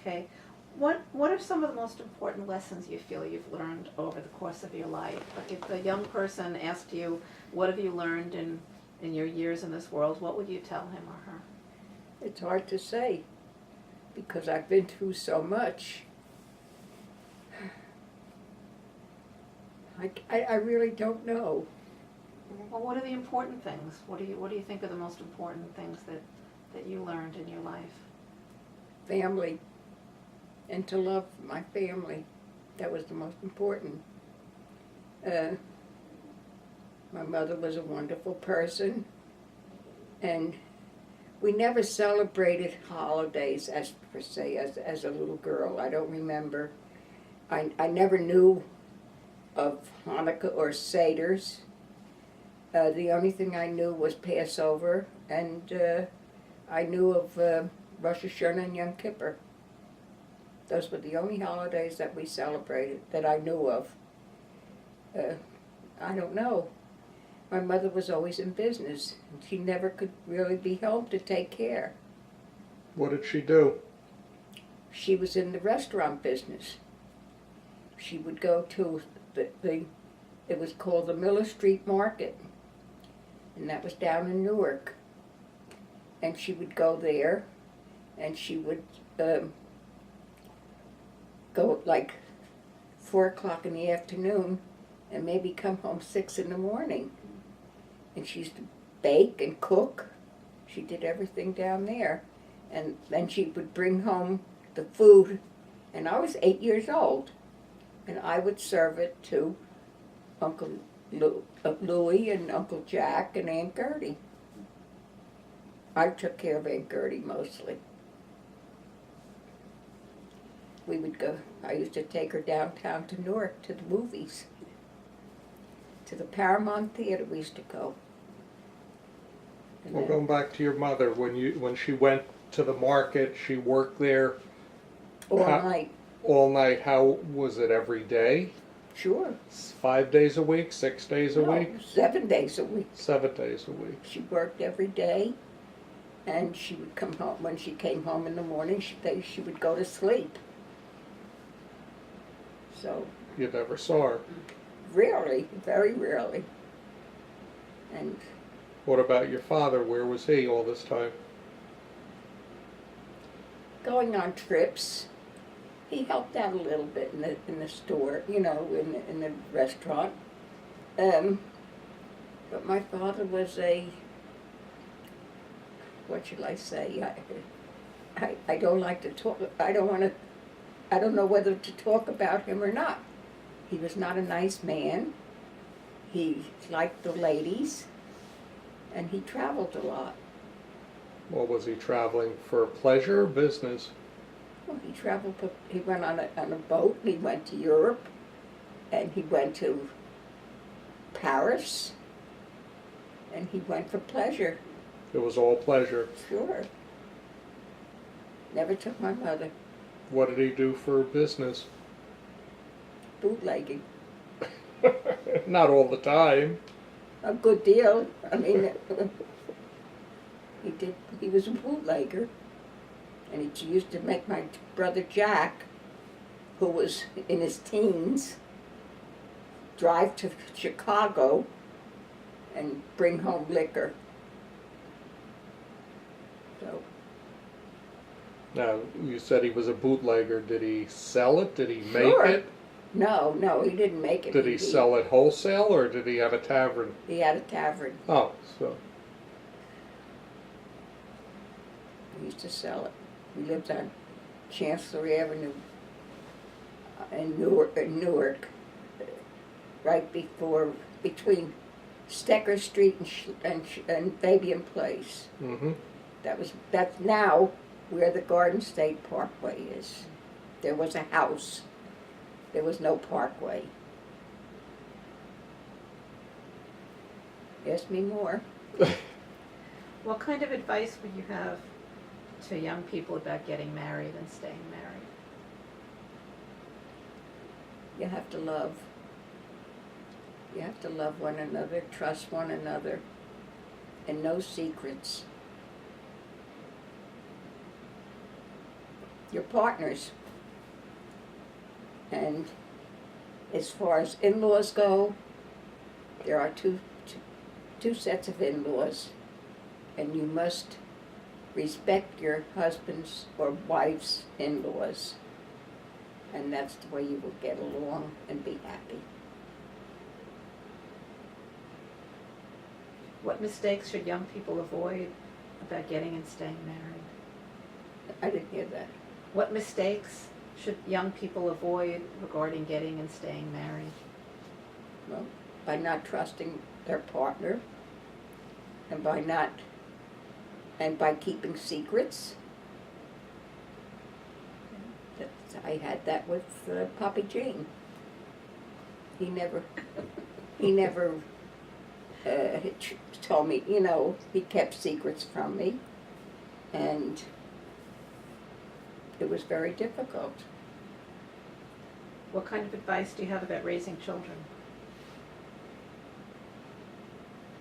Okay. What are some of the most important lessons you feel you've learned over the course of your life? Like if a young person asked you, what have you learned in your years in this world, what would you tell him or her? It's hard to say because I've been through so much. I really don't know. Well, what are the important things? What do you think are the most important things that you learned in your life? Family, and to love my family. That was the most important. My mother was a wonderful person, and we never celebrated holidays as per se as a little girl. I don't remember. I never knew of Hanukkah or Seder's. The only thing I knew was Passover, and I knew of Rosh Hashanah and Yom Kippur. Those were the only holidays that we celebrated that I knew of. I don't know. My mother was always in business, and she never could really be home to take care. What did she do? She was in the restaurant business. She would go to it was called the Miller Street Market, and that was down in Newark. And she would go there, and she would go at like 4 o'clock in the afternoon, and maybe come home 6 in the morning. And she used to bake and cook. She did everything down there. And then she would bring home the food, and I was 8 years old, and I would serve it to Uncle Louie and Uncle Jack and Aunt Gertie. I took care of Aunt Gertie mostly. We would go, I used to take her downtown to Newark to the movies. To the Paramount Theater we used to go. And Well, then- going back to your mother, when she went to the market, she worked there all how- night, all night. How was it every day? sure. 5 days a week, 6 days a No, week, 7 days a week. 7 days a week. She worked every day, and she would come home. When she came home in the morning, she would go to sleep. So, You never saw her. rarely, very rarely. And What about your father? Where was he all this time? going on trips, he helped out a little bit in the store, you know, in the restaurant. But my father was what should I say? I don't like to talk. I don't know whether to talk about him or not. He was not a nice man. He liked the ladies, and he traveled a lot. Well, was he traveling for pleasure or business? Well, he traveled. He went on a boat. He went to Europe, and he went to Paris, and he went for pleasure. It was all pleasure. Sure. Never took my mother. What did he do for business? Bootlegging. Not all the time. A good deal. I mean, he was a bootlegger. And he used to make my brother Jack, who was in his teens, drive to Chicago and bring home liquor. So, Now, you said he was a bootlegger. Did he sell it? Did he make Sure. it? no, he didn't make it. Did he sell it wholesale or did he have a tavern? He had a tavern. Oh, so He used to sell it. We lived on Chancellery Avenue in Newark, right between Stecker Street and Fabian Place. That's now where the Garden State Parkway is. There was a house. There was no parkway. Ask me more. What kind of advice would you have to young people about getting married and staying married? You have to love. You have to love one another, trust one another, and no secrets. your partners. And as far as in-laws go, there are two sets of in-laws, and you must respect your husband's or wife's in-laws. And that's the way you will get along and be happy. What mistakes should young people avoid about getting and staying married? I didn't hear that. What mistakes should young people avoid regarding getting and staying married? Well, by not trusting their partner, and by keeping secrets. I had that with Poppy Jane. He never told me, he kept secrets from me, and it was very difficult. What kind of advice do you have about raising children?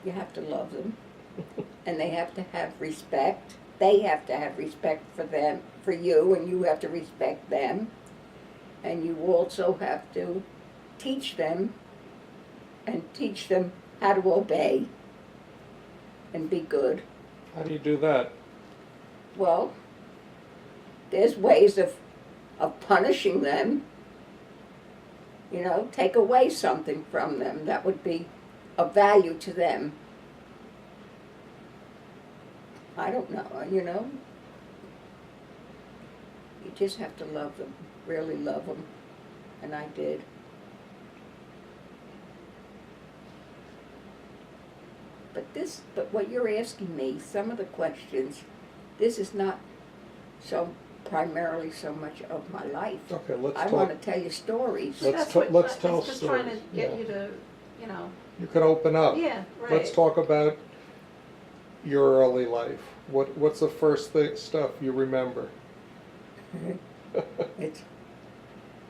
You have to love them, and they have to have respect. They have to have respect for you, and you have to respect them. And you also have to teach them how to obey and be good. How do you do that? Well, there's ways of punishing them. Take away something from them that would be of value to them. I don't know, You just have to love them, really love them, and I did. But what you're asking me, some of the questions, this is not primarily so much of my life. Okay, let's I talk. want to tell you stories. Let's That's let's tell I'm just trying to stories, get yeah. you to, You can open up. yeah, right. Let's talk about your early life. What's the first stuff you remember?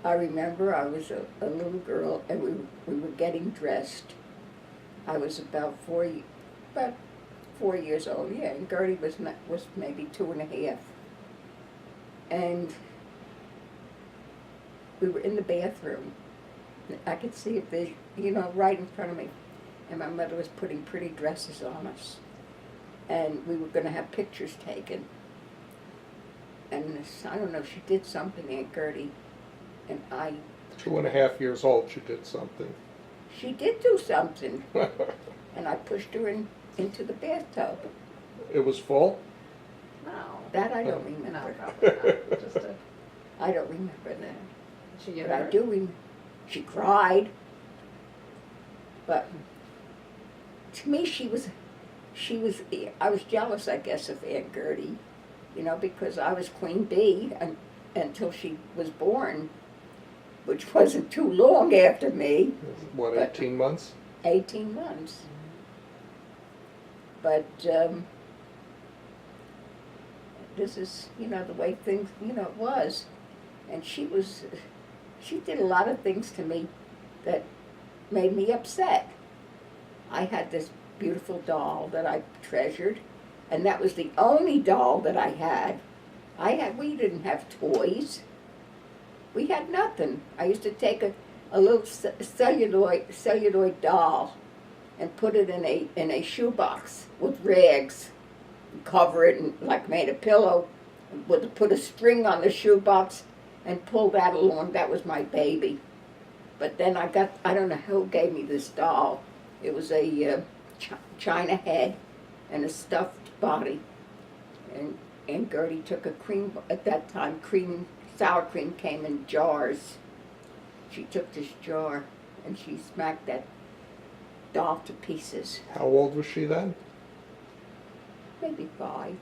I remember I was a little girl, and we were getting dressed. I was about 4 years old, yeah, and Gertie was maybe 2.5. And we were in the bathroom. I could see it, right in front of me. And my mother was putting pretty dresses on us. And we were going to have pictures taken. And I don't know, she did something, Aunt Gertie. And 2.5 years old, she did something. she did do something. And I pushed her into the bathtub. It was full? No. That I don't No, remember. probably not. Just a, I don't remember that. she get But I hurt? do remember. She cried. But to me, I was jealous, I guess, of Aunt Gertie, because I was Queen Bee until she was born, which wasn't too long after me, What, But- 18 months? 18 months. But this is, the way things, it was. And she did a lot of things to me that made me upset. I had this beautiful doll that I treasured, and that was the only doll that I had. We didn't have toys. We had nothing. I used to take a little celluloid doll and put it in a shoebox with rags, and cover it and made a pillow, put a string on the shoebox and pull that along. That was my baby. But then I don't know who gave me this doll. It was a china head and a stuffed body. And Gertie took at that time, sour cream came in jars. She took this jar and she smacked that doll to pieces. How old was she then? Maybe 5.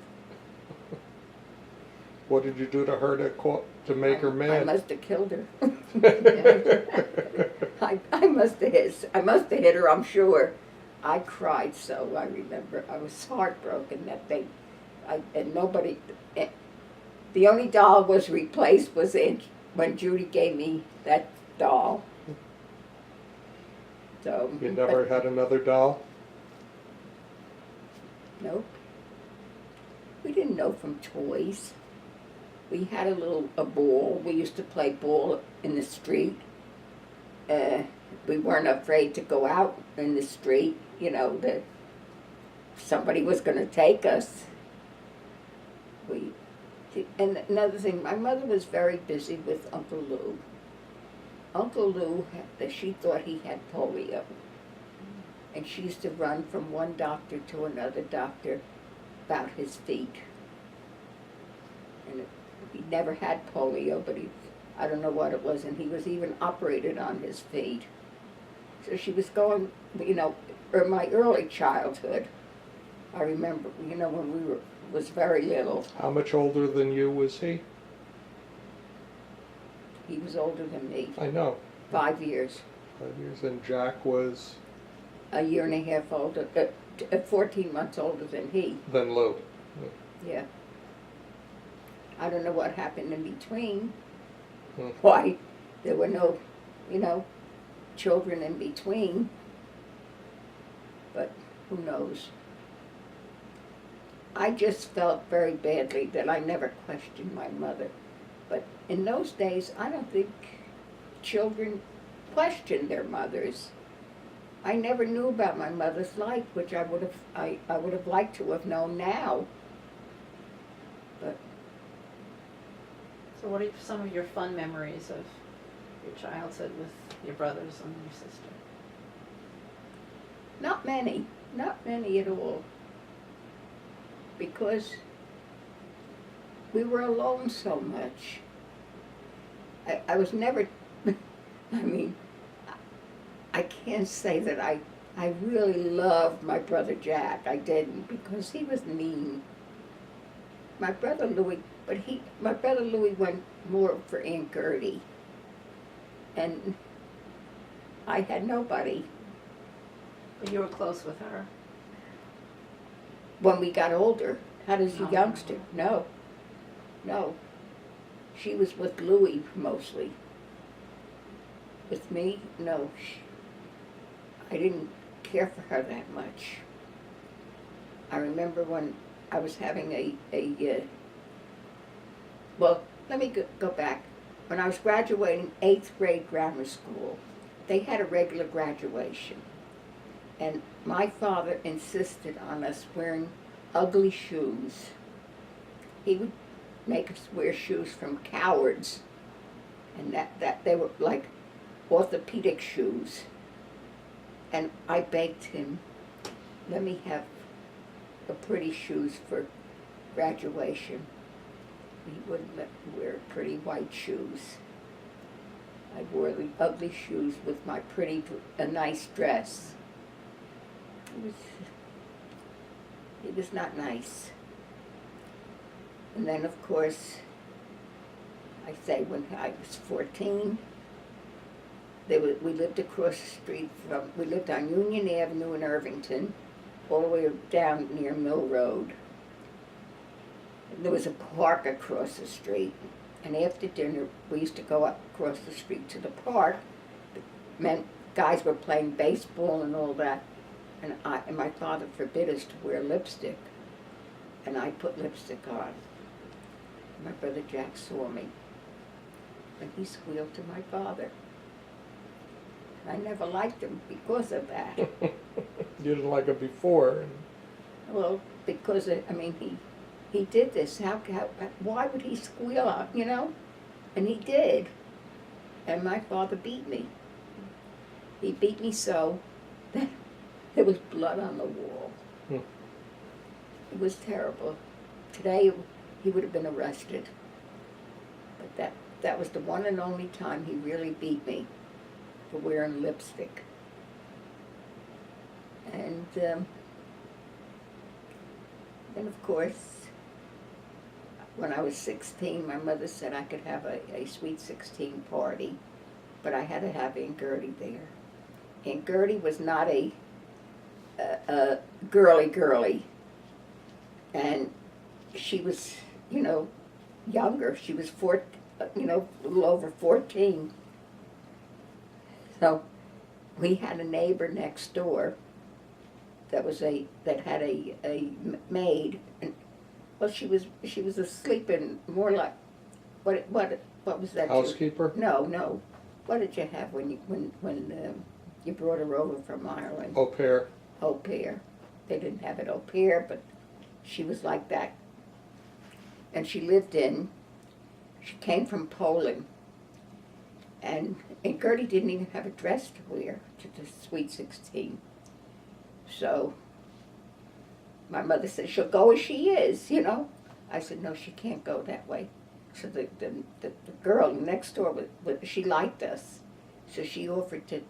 What did you do to her to make her I mad? must have killed her. I must have hit her, I'm sure. I cried so, I remember. I was heartbroken that the only doll was replaced was when Judy gave me that doll. So. You never had another doll? Nope. We didn't know from toys. we had a ball. We used to play ball in the street. We weren't afraid to go out in the street, you know, that somebody was going to take us. And another thing, my mother was very busy with Uncle Lou. Uncle Lou, she thought he had polio. And she used to run from one doctor to another doctor about his feet. And he never had polio, but I don't know what it was, and he was even operated on his feet. So she was going, you know, or my early childhood, I remember, you know, when was very little. How much older than you was he? He was older than me, I know. 5 years. 5 years. And Jack was? A year and a half older, 14 months older than he. Than Lou. Yeah. I don't know what happened in between. Hmm. Why there were no, you know, children in between. But who knows? I just felt very badly that I never questioned my mother. But in those days, I don't think children questioned their mothers. I never knew about my mother's life, which I would have liked to have known now. But So what are some of your fun memories of your childhood with your brothers and your sister? not many at all. Because we were alone so much. I was never, I mean, I can't say that I really loved my brother Jack. I didn't, because he was mean. My brother Louis went more for Aunt Gertie. And I had nobody. But you were close with her. When we got older, how does a No. youngster? No. She was with Louis mostly. With me, no. I didn't care for her that much. I remember when I was having well, let me go back. When I was graduating 8th grade grammar school, they had a regular graduation. And my father insisted on us wearing ugly shoes. He would make us wear shoes from Cowards, and that they were like orthopedic shoes. And I begged him, let me have the pretty shoes for graduation. He wouldn't let me wear pretty white shoes. I wore the ugly shoes with my a nice dress. It was not nice. And then, of course, I say when I was 14, we lived across the street we lived on Union Avenue in Irvington, all the way down near Mill Road. And there was a park across the street, and after dinner, we used to go up across the street to the park. Guys were playing baseball and all that. And my father forbid us to wear lipstick, and I put lipstick on. My brother Jack saw me, and he squealed to my father. And I never liked him because of that. You didn't like it before. Well, because he did this. Why would he squeal out? You know, and he did. And my father beat me. He beat me so that there was blood on the wall. Hmm. It was terrible. Today, he would have been arrested. But that was the one and only time he really beat me for wearing lipstick. And then, of course, when I was 16, my mother said I could have a sweet 16 party, but I had to have Aunt Gertie there. Aunt Gertie was not a girly, and she was, you know, younger. She was a little over 14. So we had a neighbor next door that had a maid, and well, she was asleep in more like What was that? Housekeeper? No. What did you have when you brought her over from Ireland? Au pair? Au pair. They didn't have it au pair, but she was like that. And she came from Poland. And Gertie didn't even have a dress to wear to the Sweet 16. So my mother said, she'll go as she is, you know. I said, no, she can't go that way. So the girl next door, she liked us. So she offered to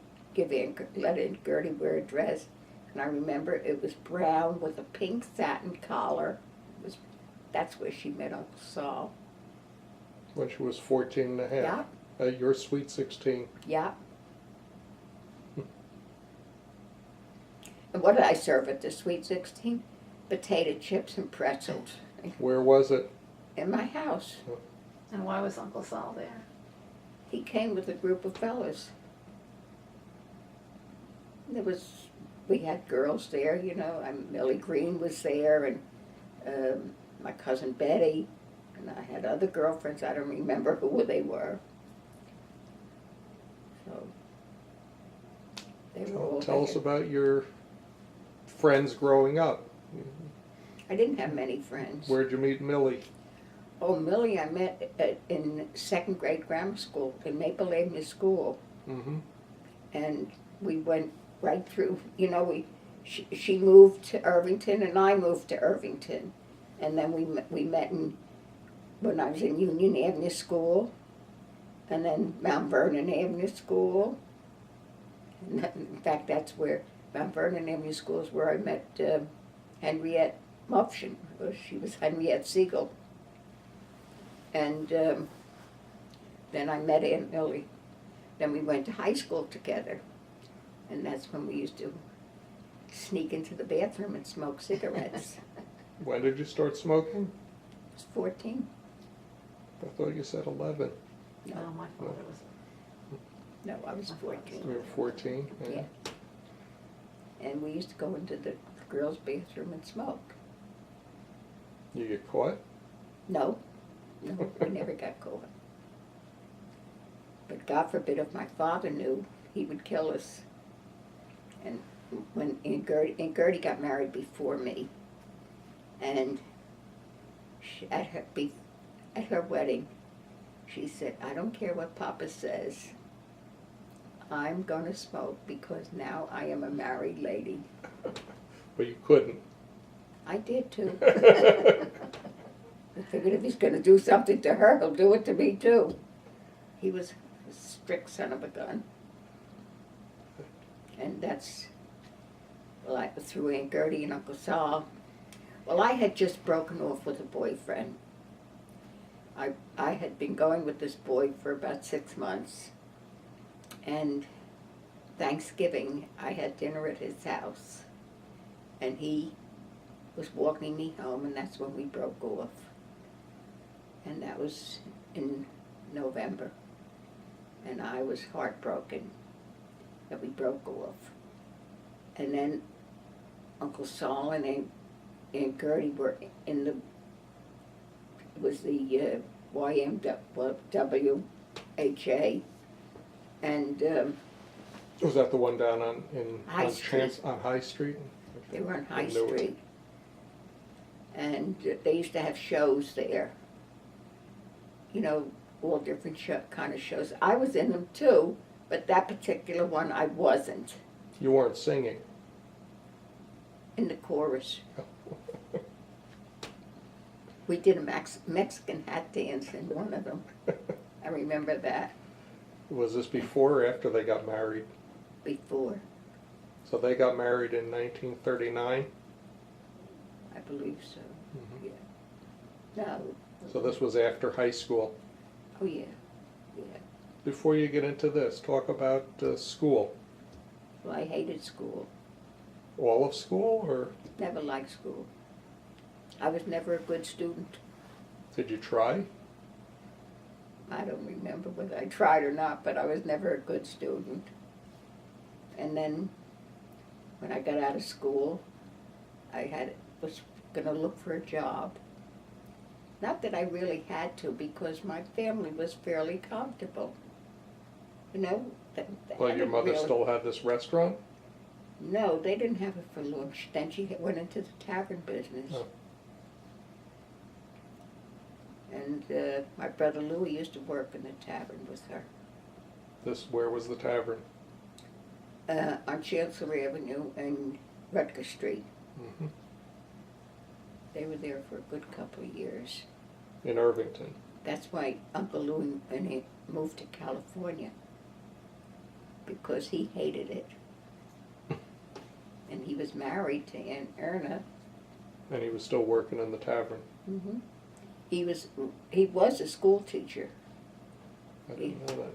let Gertie wear a dress. And I remember it was brown with a pink satin collar. That's where she met Uncle Saul. When she was 14 and a half? Yeah. At your Sweet 16? Yeah. And what did I serve at the Sweet 16? Potato chips and pretzels. Where was it? In my house. And why was Uncle Saul there? He came with a group of fellas. We had girls there, you know. Millie Green was there, and my cousin Betty, and I had other girlfriends. I don't remember who they were. So they were all Tell us there. about your friends growing up. I didn't have many friends. Where'd you meet Millie? Oh, Millie, I met in second grade grammar school, in Maple Avenue School. Mm-hmm. And we went right through, you know, she moved to Irvington and I moved to Irvington. And then we met when I was in Union Avenue School, and then Mount Vernon Avenue School. And in fact, that's where, Mount Vernon Avenue School is where I met Henriette Mufshin. She was Henriette Siegel. And then I met Aunt Millie. Then we went to high school together. And that's when we used to sneak into the bathroom and smoke cigarettes. When did you start smoking? I was 14. I thought you said 11. No, my father was. No, I was You 14. were 14? Yeah. And we used to go into the girls' bathroom and smoke. You get caught? No, we never got caught. But God forbid if my father knew, he would kill us. And when Aunt Gertie got married before me, and at her wedding, she said, I don't care what Papa says, I'm going to smoke because now I am a married lady. But you couldn't. I did too. I figured if he's going to do something to her, he'll do it to me too. He was a strict son of a gun. And that's, well, through Aunt Gertie and Uncle Saul. Well, I had just broken off with a boyfriend. I had been going with this boy for about 6 months. And Thanksgiving, I had dinner at his house. And he was walking me home, and that's when we broke off. And that was in November. And I was heartbroken that we broke off. And then Uncle Saul and Aunt Gertie were in the, it was the YMWHA. And Was that the one down on High Street. on High Street? they were on High I knew it. Street. And they used to have shows there. You know, all different kind of shows. I was in them too, but that particular one I wasn't. You weren't singing. In the chorus. We did a Mexican hat dance in one of them. I remember that. Was this before or after they got married? Before, So they got married in 1939? I believe so. Mhm. Yeah. No. So this was after high school. Oh, yeah. Yeah. Before you get into this, talk about school. Well, I hated school. All of school, or Never liked school. I was never a good student. did you try? I don't remember whether I tried or not, but I was never a good student. And then, when I got out of school, was going to look for a job. Not that I really had to, because my family was fairly comfortable. You know, I Well, your didn't mother really- still had this restaurant? No, they didn't have it for lunch. Then she went into the tavern business. Oh. And my brother Louis used to work in the tavern with her. Where was the tavern? On Chancery Avenue and Rutger Street. Hmm. They were there for a good couple of years. In Irvington. That's why Uncle Louis when he moved to California, because he hated it. And he was married to Aunt Erna. And he was still working in the tavern. Mm-hmm. He was a school teacher. I didn't know that.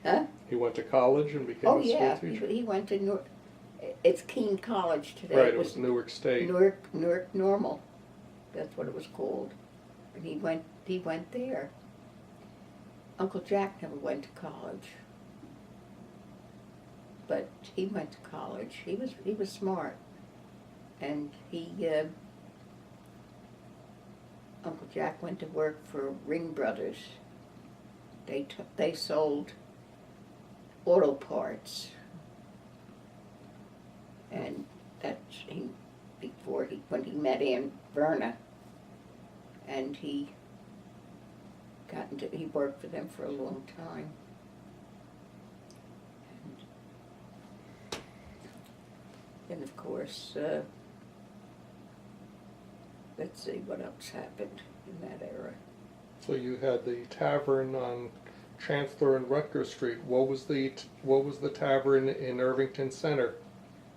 Huh? He went to college and became Oh a yeah, school teacher? he went to it's Keene College today. Right, it was Newark State. Newark Normal. That's what it was called. And he went there. Uncle Jack never went to college. But he went to college. He was smart. And Uncle Jack went to work for Ring Brothers. They sold auto parts. And that's when he met Aunt Verna, and he worked for them for a long time. And of course, let's see what else happened in that era. So you had the tavern on Chancellor and Rutger Street. What was the tavern in Irvington Center?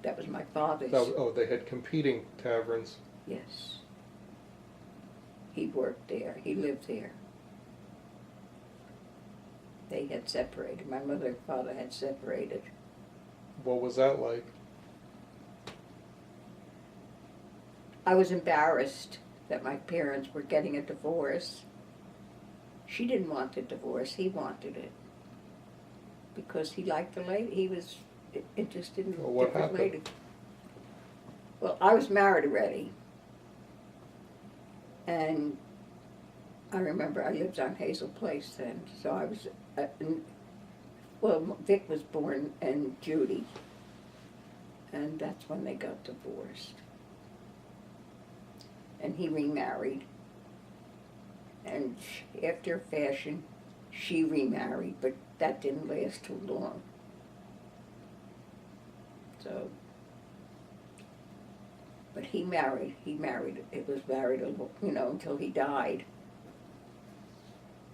That was my father's. They had competing taverns. Yes. He worked there. He lived there. They had separated. My mother and father had separated. What was that like? I was embarrassed that my parents were getting a divorce. She didn't want the divorce. He wanted it. Because he liked the lady. He was interested in Well, what different happened? ladies. Well, I was married already. And I remember I lived on Hazel Place then. So I was, Vic was born and Judy. And that's when they got divorced. And he remarried. And after a fashion, she remarried, but that didn't last too long. So, but he married, it was married, until he died.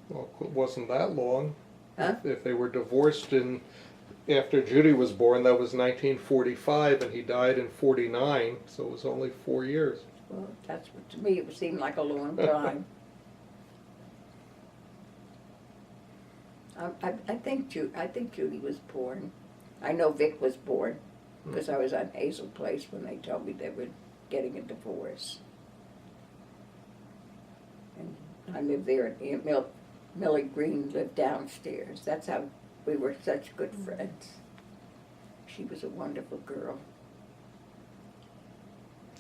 Well, it wasn't that long. Huh? If they were divorced after Judy was born, that was 1945, and he died in 49, so it was only 4 years. Well, to me, it seemed like a long time. I think Judy was born. I know Vic was born, because I was on Hazel Place when they told me they were getting a divorce. And I lived there, and Millie Green lived downstairs. That's how we were such good friends. She was a wonderful girl.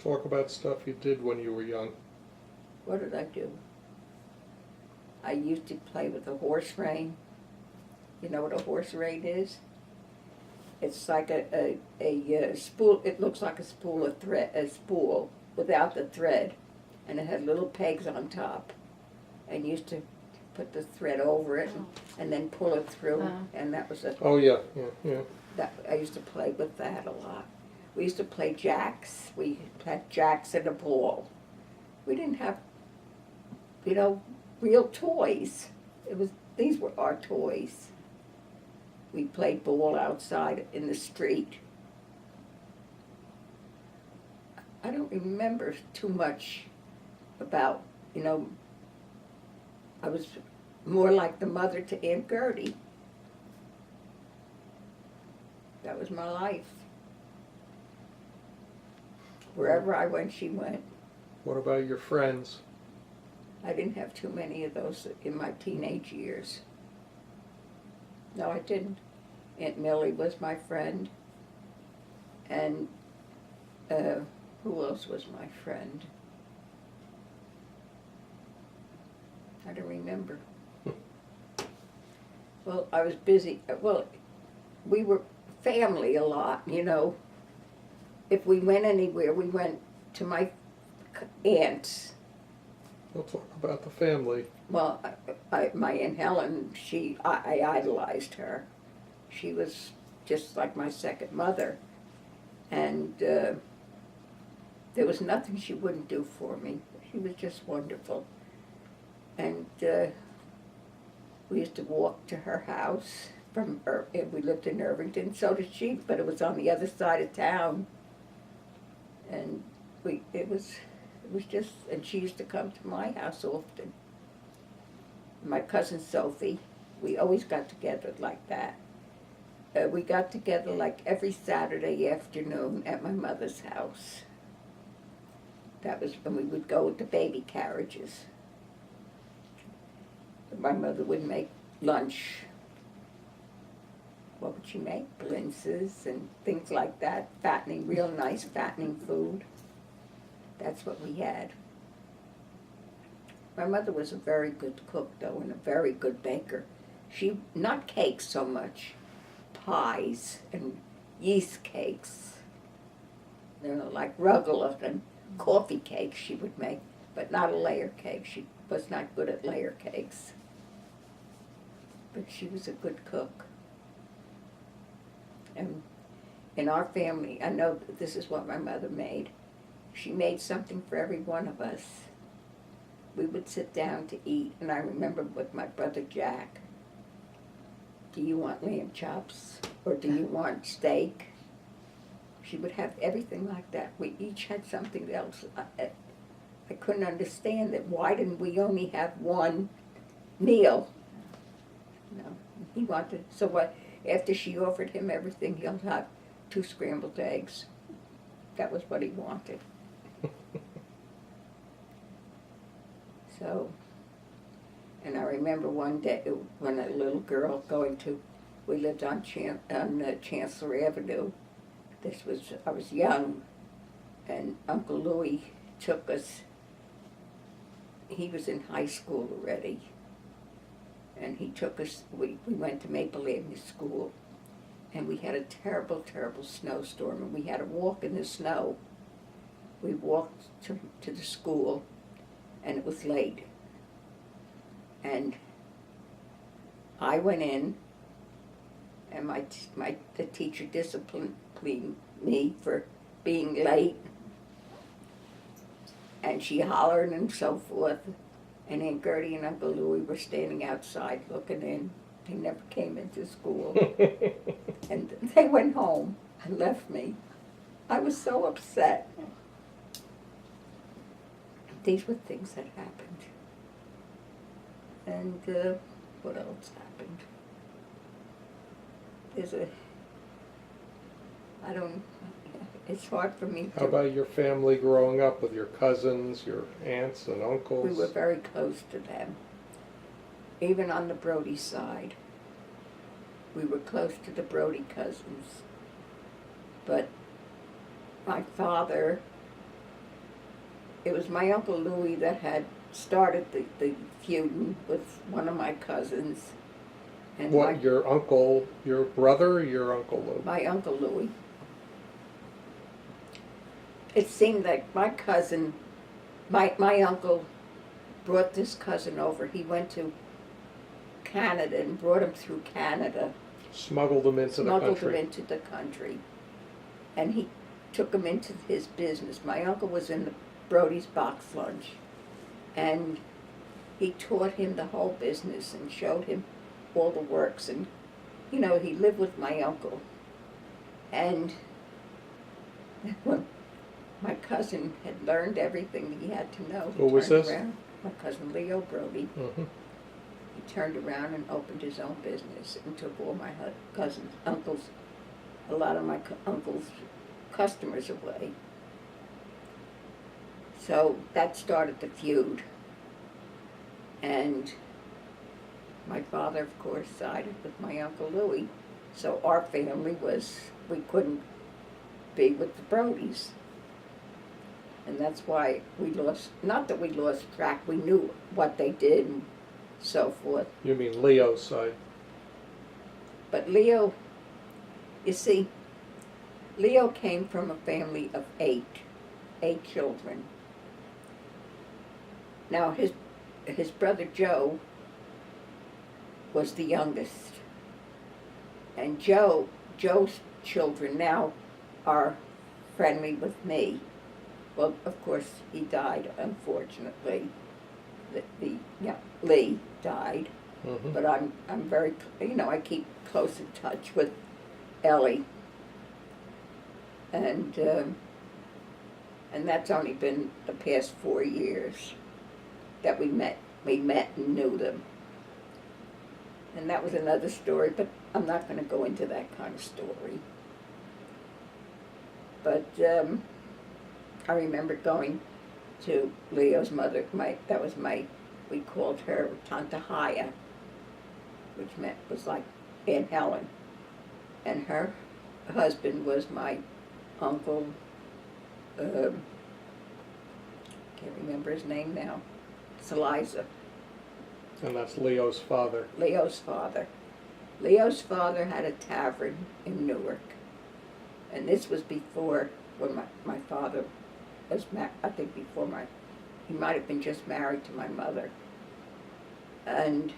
Talk about stuff you did when you were young. What did I do? I used to play with a horse rein. You know what a horse rein is? It's like a spool. It looks like a spool without the thread, and it had little pegs on top. And used to put the thread over it and then pull it through, and that was Oh yeah. that I used to play with that a lot. We used to play jacks. We had jacks and a ball. We didn't have, real toys. These were our toys. We played ball outside in the street. I don't remember too much about, I was more like the mother to Aunt Gertie. That was my life. Wherever I went, she went. What about your friends? I didn't have too many of those in my teenage years. No, I didn't. Aunt Millie was my friend. And who else was my friend? I don't remember. Well, I was busy. Well, we were family a lot, you know. If we went anywhere, we went to my aunt's. We'll talk about the family. Well, my Aunt Helen, I idolized her. She was just like my second mother. And there was nothing she wouldn't do for me. She was just wonderful. And we used to walk to her house we lived in Irvington, so did she, but it was on the other side of town. And it was just, and she used to come to my house often. My cousin Sophie, we always got together like that. We got together like every Saturday afternoon at my mother's house. That was when we would go with the baby carriages. My mother would make lunch. What would she make? Blintzes and things like that, real nice fattening food. That's what we had. My mother was a very good cook, though, and a very good baker. Not cakes so much, pies and yeast cakes. You know, like rugelach and coffee cakes she would make, but not a layer cake. She was not good at layer cakes. But she was a good cook. And in our family, I know that this is what my mother made. She made something for every one of us. We would sit down to eat, and I remember with my brother Jack, do you want lamb chops or do you want steak? She would have everything like that. We each had something else. I couldn't understand that. Why didn't we only have one meal? No, he wanted, so what? After she offered him everything, he'll have 2 scrambled eggs. That was what he wanted. So, and I remember one day when a little girl we lived on Chancellor Avenue. I was young, and Uncle Louis took us. He was in high school already. And he took us, we went to Maple Avenue School, and we had a terrible, terrible snowstorm, and we had to walk in the snow. We walked to the school, and it was late. And I went in, and the teacher disciplined me for being late, and she hollered and so forth. And Aunt Gertie and Uncle Louie were standing outside looking in. They never came into school. And they went home and left me. I was so upset. These were things that happened. And what else happened? It's hard for me to... How about your family growing up with your cousins, your aunts and uncles? We were very close to them. Even on the Brody side. We were close to the Brody cousins. But my father, it was my Uncle Louis that had started the feuding with one of my cousins. And your uncle, your brother, or your Uncle Lou? My Uncle Louis. It seemed like my cousin, my uncle brought this cousin over. He went to Canada and brought him through Canada. Smuggled them into the country. Smuggled him into the country. And he took him into his business. My uncle was in the Brody's box lunch. And he taught him the whole business and showed him all the works. And, he lived with my uncle. And when my cousin had learned everything he had to know. Who was this? My cousin Leo Brody. Mm-hmm. He turned around and opened his own business and took all my a lot of my uncle's customers away. So that started the feud. And my father, of course, sided with my Uncle Louis. So our family we couldn't be with the Brodys. And that's why not that we lost track, we knew what they did and so forth. You mean Leo's side? But Leo, you see, Leo came from a family of eight children. Now his brother Joe was the youngest. And Joe's children now are friendly with me. Well, of course, he died, unfortunately. Lee died. Mm-hmm. But I'm very, I keep close in touch with Ellie. And that's only been the past 4 years that we met and knew them. And that was another story, but I'm not going to go into that kind of story. But I remember going to Leo's mother, we called her Tante Haya, which was like Aunt Helen. And her husband was my uncle, can't remember his name now, Saliza. And that's Leo's father. Leo's father. Leo's father had a tavern in Newark. And this was before, when my father was, I think before he might have been just married to my mother. And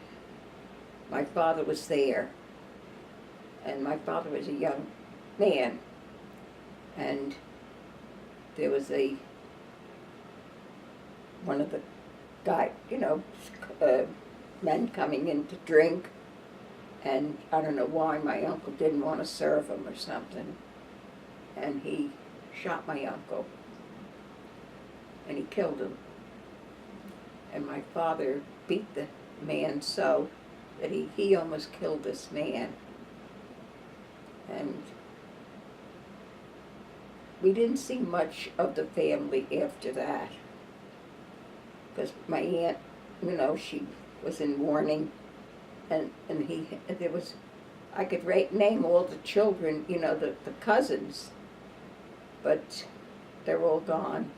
my father was there. And my father was a young man. And there was one of the men coming in to drink, and I don't know why my uncle didn't want to serve him or something, and he shot my uncle, and he killed him. And my father beat the man so that he almost killed this man. And we didn't see much of the family after that, because my aunt, she was in mourning, and I could name all the children, the cousins, but they're all gone.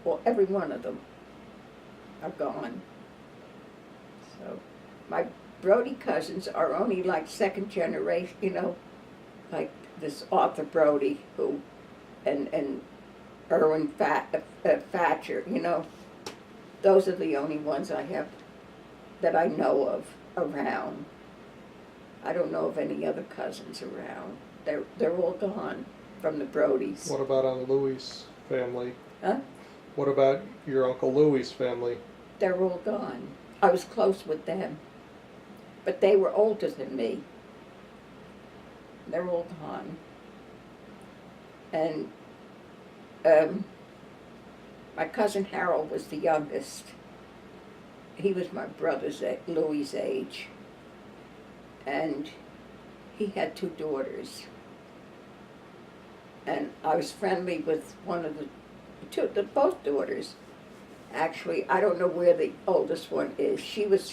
Well, every one of them are gone. So my Brody cousins are only like second generation, like this Arthur Brody and Erwin Thatcher, those are the only ones I have that I know of around. I don't know of any other cousins around. They're all gone from the Brodies. What about on Louis' family? Huh? What about your Uncle Louis' family? They're all gone. I was close with them, but they were older than me. They're all gone. And my cousin Harold was the youngest. He was my brother's, Louis' age. And he had 2 daughters. And I was friendly with one of both daughters. Actually, I don't know where the oldest one is. She was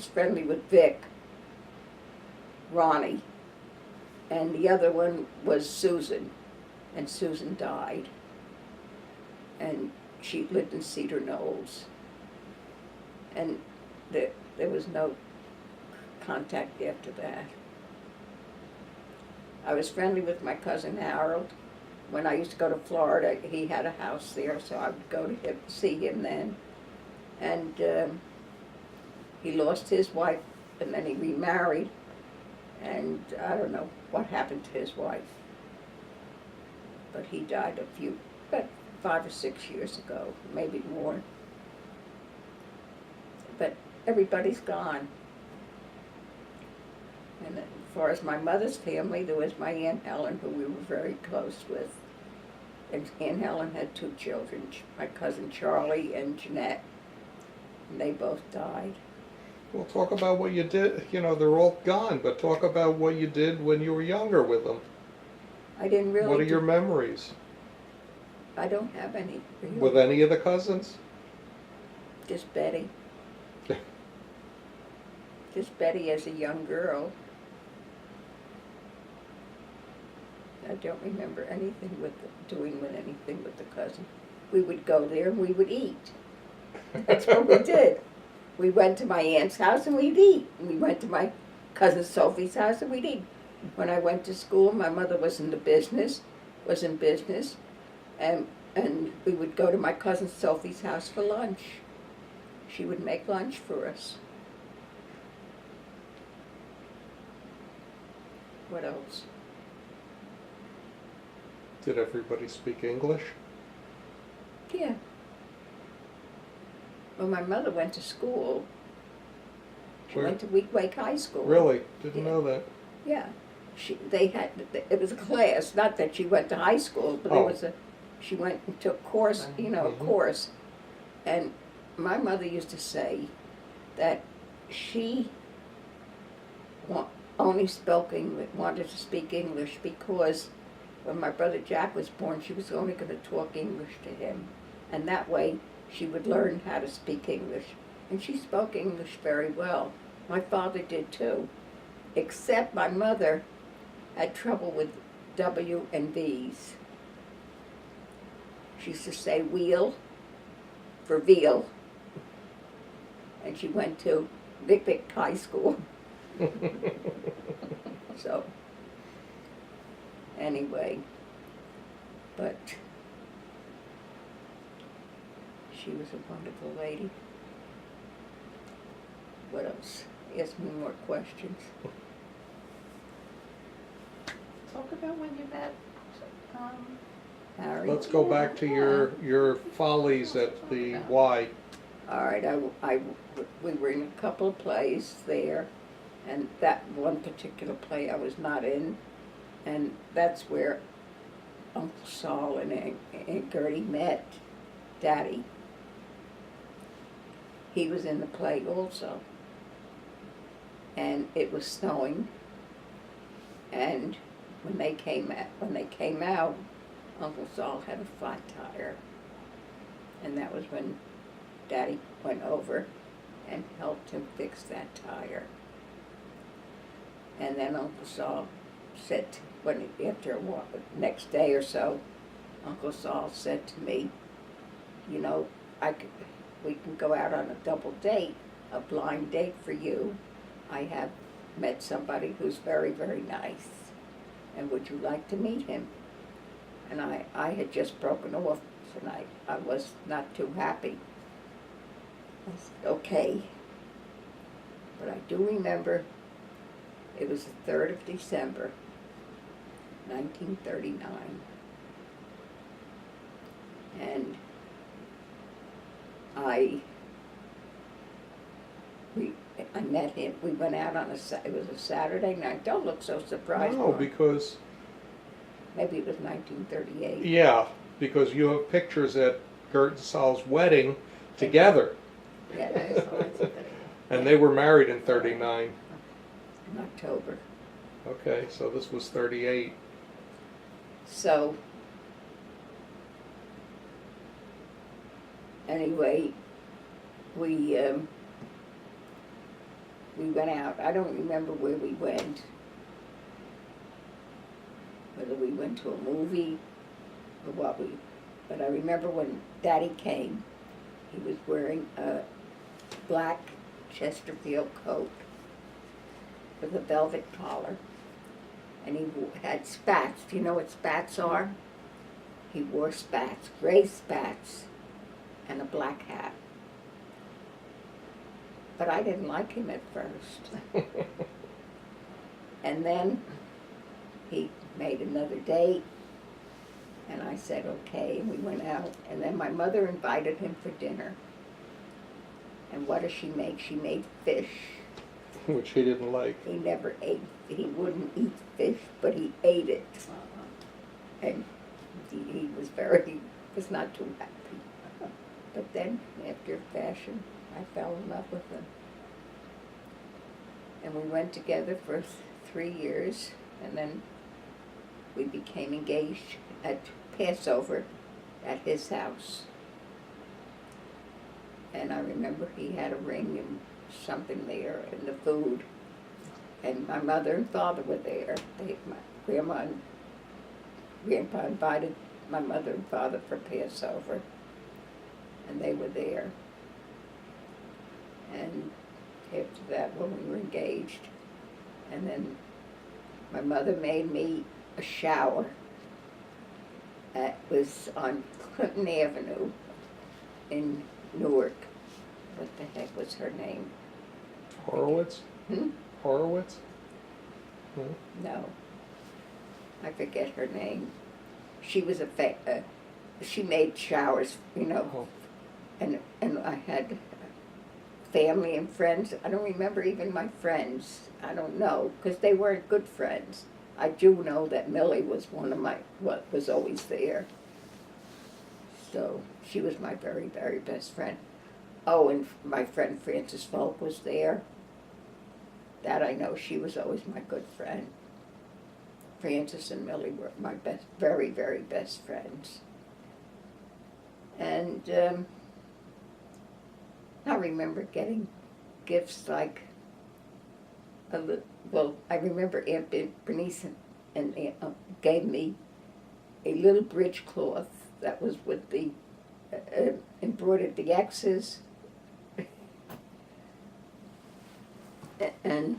friendly with Vic, Ronnie, and the other one was Susan, and Susan died. And she lived in Cedar Knolls. And there was no contact after that. I was friendly with my cousin Harold. When I used to go to Florida, he had a house there, so I would go to him, see him then. And he lost his wife, and then he remarried, and I don't know what happened to his wife. But he died about 5 or 6 years ago, maybe more. But everybody's gone. And as far as my mother's family, there was my Aunt Helen, who we were very close with. And Aunt Helen had 2 children, my cousin Charlie and Jeanette. And they both died. Well, talk about what you did. They're all gone, but talk about what you did when you were younger with them. I didn't really. What are your memories? I don't have any. Really. With any of the cousins? Just Betty. Just Betty as a young girl. I don't remember anything doing anything with the cousin. We would go there and we would eat. That's what we did. We went to my aunt's house and we'd eat. We went to my cousin Sophie's house and we'd eat. When I went to school, my mother was in business, and we would go to my cousin Sophie's house for lunch. She would make lunch for us. What else? Did everybody speak English? Yeah. Well, my mother went to school. She Where? went to Week Wake High School. Really? Didn't Yeah. know that. Yeah. It was a class, not that she went to high school, but Oh. she went and took course, a Mhm. course. And my mother used to say that she only wanted to speak English because when my brother Jack was born, she was only going to talk English to him. And that way she would learn how to speak English. And she spoke English very well. My father did too. Except my mother had trouble with W and V's. She used to say wheel for veal. And she went to Vic Vic High School. So, anyway, but she was a wonderful lady. What else? Ask me more questions. Talk about when you met, Harry? Let's go back to your follies at the Y. All right, we were in a couple of plays there, and that one particular play I was not in, and that's where Uncle Saul and Aunt Gertie met Daddy. He was in the play also, and it was snowing, and when they came out, Uncle Saul had a flat tire, and that was when Daddy went over and helped him fix that tire. And then Uncle Saul said, next day or so, Uncle Saul said to me, you know, we can go out on a double date, a blind date for you. I have met somebody who's very, very nice, and would you like to meet him? And I had just broken off tonight. I was not too happy. I said, okay. But I do remember it was the 3rd of December, 1939. And I met him. We went out on it was a Saturday night. Don't look so surprised. No, Mark. because, Maybe it was 1938. yeah, because you have pictures at Gert and Sal's wedding together, Yeah, and they were married in 39. in October. Okay, so this was 38. So, anyway, we went out. I don't remember where we went. Whether we went to a movie or what but I remember when Daddy came, he was wearing a black Chesterfield coat with a velvet collar, and he had spats. Do you know what spats are? He wore spats, gray spats, and a black hat. But I didn't like him at first. And then he made another date, and I said okay, and we went out, and then my mother invited him for dinner. And what does she make? She made fish. Which he didn't like. He never ate, he wouldn't eat fish, but he ate it. And he was not too happy. But then, after a fashion, I fell in love with him. And we went together for 3 years, and then we became engaged at Passover at his house. And I remember he had a ring and something there, and the food. And my mother and father were there. My grandma and grandpa invited my mother and father for Passover, and they were there. And after that, when we were engaged, and then my mother made me a shower. It was on Clinton Avenue in Newark. What the heck was her name? Horowitz? Hmm? Horowitz? No? No. I forget her name. She was she made showers, you know, Oh, and I had family and friends. I don't remember even my friends. I don't know, because they weren't good friends. I do know that Millie was was always there. So she was my very, very best friend. Oh, and my friend Frances Folk was there. That I know, she was always my good friend. Frances and Millie were my best, very, very best friends. And I remember getting gifts like I remember Aunt Bernice and gave me a little bridge cloth that was with the embroidered the X's, and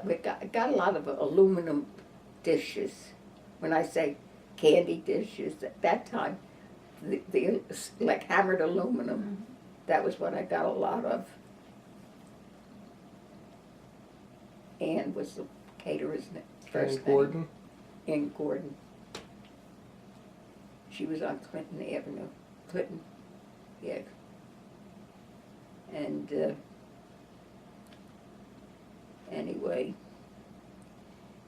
we got a lot of aluminum dishes. When I say candy dishes, at that time, the like hammered aluminum, that was what I got a lot of. Ann was the caterer's first Ann name. Gordon? Ann Gordon. She was on Clinton Avenue. Clinton, yeah. And anyway,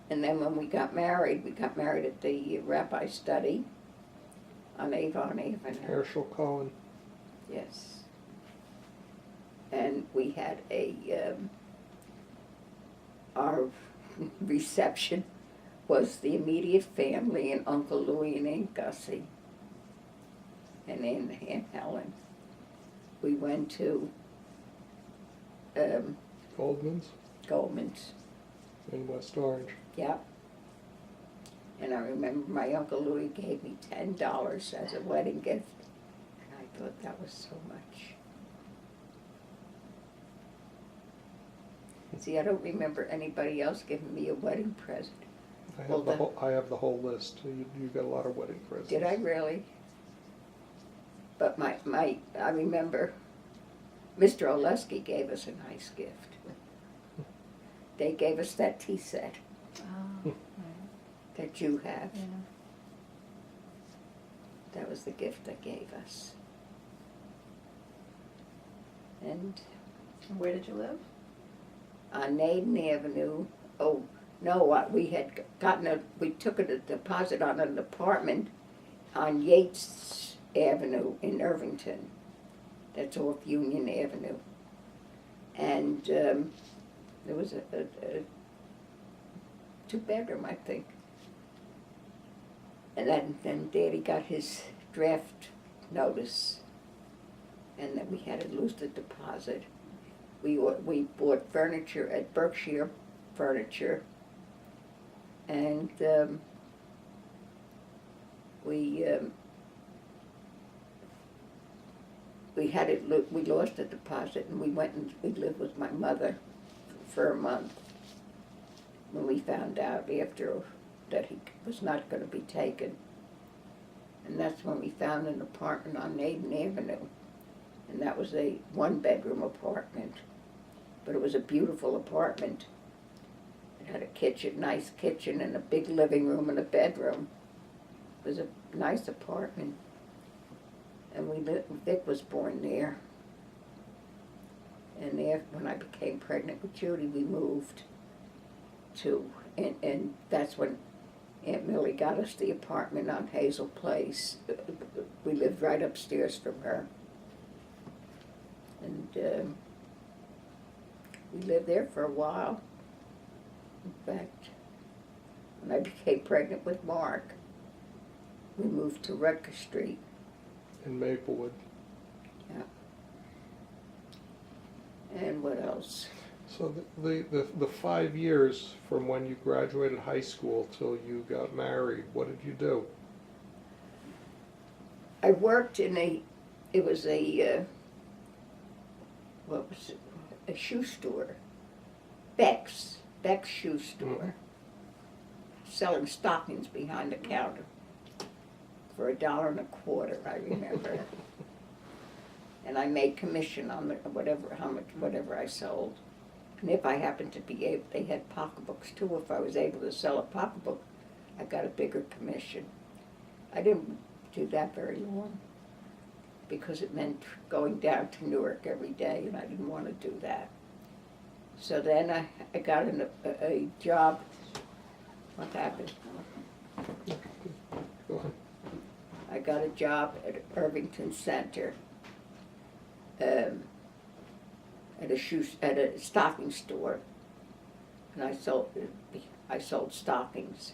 and then when we got married at the Rabbi Study on Avon Avenue. Herschel Cohen. Yes. And we had our reception was the immediate family and Uncle Louie and Aunt Gussie and Aunt Helen. We went to Goldman's Goldman's. in West Orange. Yep. And I remember my Uncle Louie gave me $10 as a wedding gift. And I thought that was so much. See, I don't remember anybody else giving me a wedding present. I have the whole list. You got a lot of wedding presents. Did I really? But I remember Mr. Oleski gave us a nice gift. They gave us that tea set Oh, right, that you have. yeah. That was the gift they gave us. And And where did you live? on Naden Avenue, oh, no, we took a deposit on an apartment on Yates Avenue in Irvington. That's off Union Avenue. And there was a two-bedroom, I think. And then Daddy got his draft notice, and then we had to lose the deposit. We bought furniture at Berkshire Furniture, and we lost the deposit, and we went and we lived with my mother for a month. When we found out after that he was not going to be taken, and that's when we found an apartment on Naden Avenue, and that was a one-bedroom apartment. But it was a beautiful apartment. It had a kitchen, nice kitchen, and a big living room and a bedroom. It was a nice apartment. And Vic was born there. And when I became pregnant with Judy, we moved to, and that's when Aunt Millie got us the apartment on Hazel Place. We lived right upstairs from her. And we lived there for a while. In fact, when I became pregnant with Mark, we moved to Rutger Street. In Maplewood. Yeah. And what else? So the 5 years from when you graduated high school till you got married, what did you do? I worked it was what was it, a shoe store, Beck's shoe store, selling stockings behind the counter for $1.25, I remember. And I made commission on the, whatever I sold. And if I happened to be able, they had pocketbooks too, if I was able to sell a pocketbook, I got a bigger commission. I didn't do that very long, because it meant going down to Newark every day, and I didn't want to do that. So then I got a job. What happened? Go ahead. I got a job at Irvington Center, at a stocking store, and I sold stockings.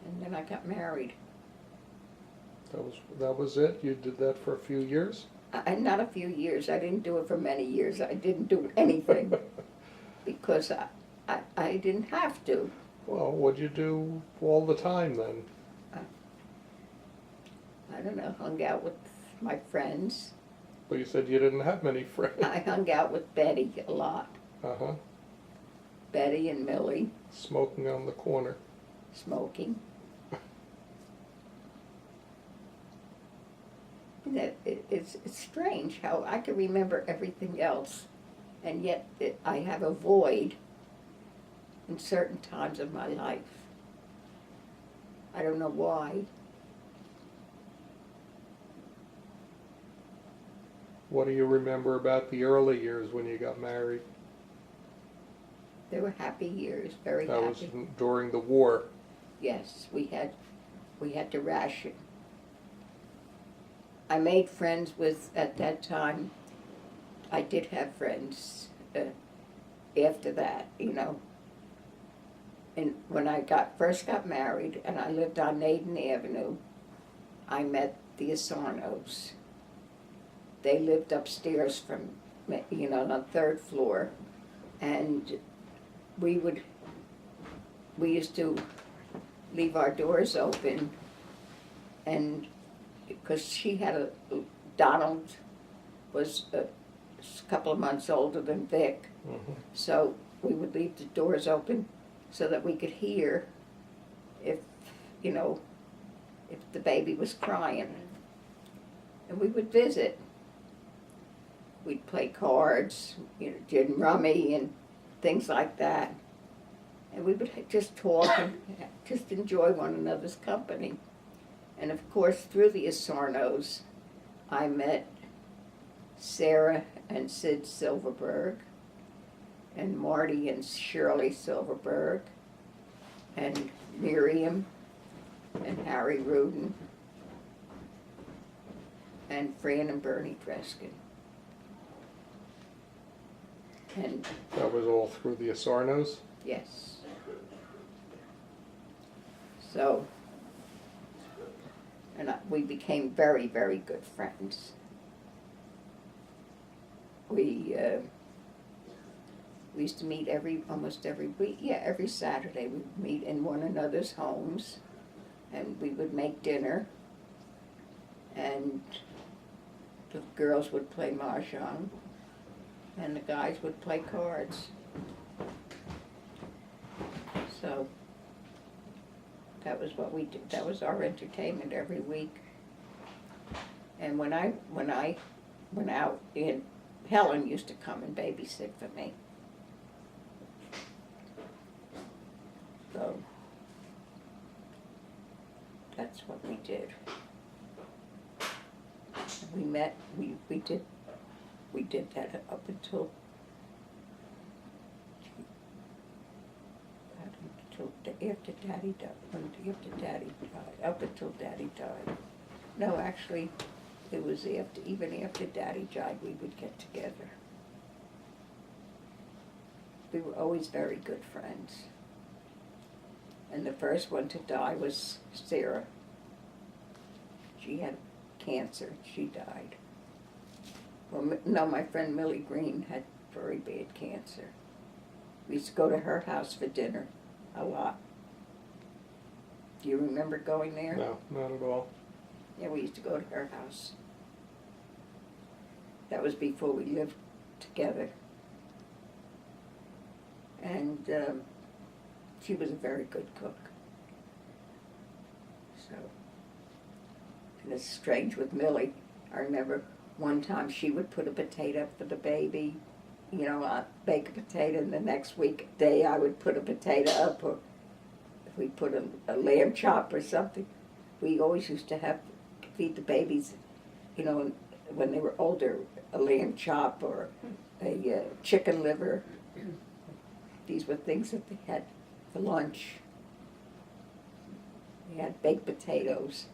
And then I got married. That was it? You did that for a few years? Not a few years. I didn't do it for many years. I didn't do anything because I didn't have to. Well, what'd you do all the time then? I don't know, hung out with my friends. Well, you said you didn't have many friends. I hung out with Betty a lot. Uh-huh. Betty and Millie, Smoking on the corner. smoking. It's strange how I can remember everything else, and yet I have a void in certain times of my life. I don't know why. What do you remember about the early years when you got married? They were happy years, very That was happy. during the war. Yes, we had to ration. I made friends with, at that time, I did have friends after that, you know. And when I first got married and I lived on Naden Avenue, I met the Asarnos. They lived upstairs from, you know, on the third floor. And we used to leave our doors open, and because she had Donald was a couple of months older than Vic, so we would leave the doors open so that we could hear if, you know, if the baby was crying. And we would visit. We'd play cards, you know, gin rummy and things like that. And we would just talk and just enjoy one another's company. And of course, through the Asarnos, I met Sarah and Sid Silverberg, and Marty and Shirley Silverberg, and Miriam and Harry Rudin, and Fran and Bernie Dreskin. And That was all through the Asarnos? yes. So, and we became very, very good friends. We used to meet almost every week. Yeah, every Saturday we would meet in one another's homes, and we would make dinner. And the girls would play mahjong, and the guys would play cards. So that was what we did. That was our entertainment every week. And when I went out, Helen used to come and babysit for me. So that's what we did. We met. We did that up until after Daddy died. Up until Daddy died. No, actually, it was even after Daddy died, we would get together. We were always very good friends. And the first one to die was Sarah. She had cancer. She died. Well, no, my friend Millie Green had very bad cancer. We used to go to her house for dinner a lot. Do you remember going there? No, not at all. Yeah, we used to go to her house. That was before we lived together. And she was a very good cook. So, and it's strange with Millie. I remember one time she would put a potato up for the baby. You know, I'd bake a potato, and the next day I would put a potato up, or if we put a lamb chop or something. We always used to have to feed the babies, you know, when they were older, a lamb chop or a chicken liver. These were things that they had for lunch. We had baked potatoes.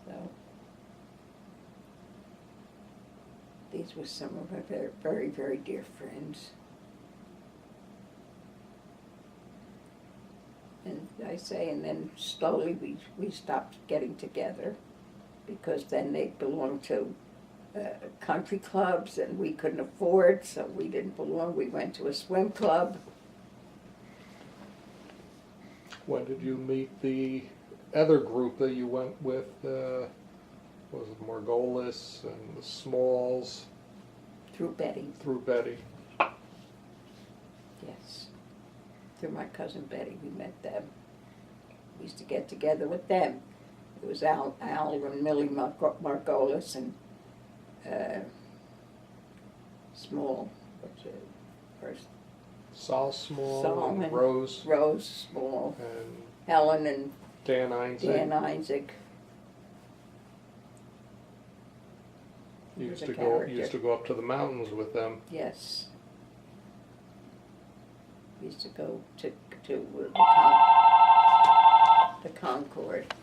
So these were some of our very, very, very dear friends. And I say, and then slowly we stopped getting together, because then they belonged to country clubs and we couldn't afford, so we didn't belong. We went to a swim club. When did you meet the other group that you went with? Was it Margolis and the Smalls? Through Betty, Through Betty. yes. Through my cousin Betty, we met them. We used to get together with them. It was Al and Millie Margolis and Small, what's it, first, Sol Small Sol and and Rose Rose Small, and Helen and Dan Einzig. Dan Isaac. Used was to a go character. up to the mountains with them. Yes. We used to go to the Concord.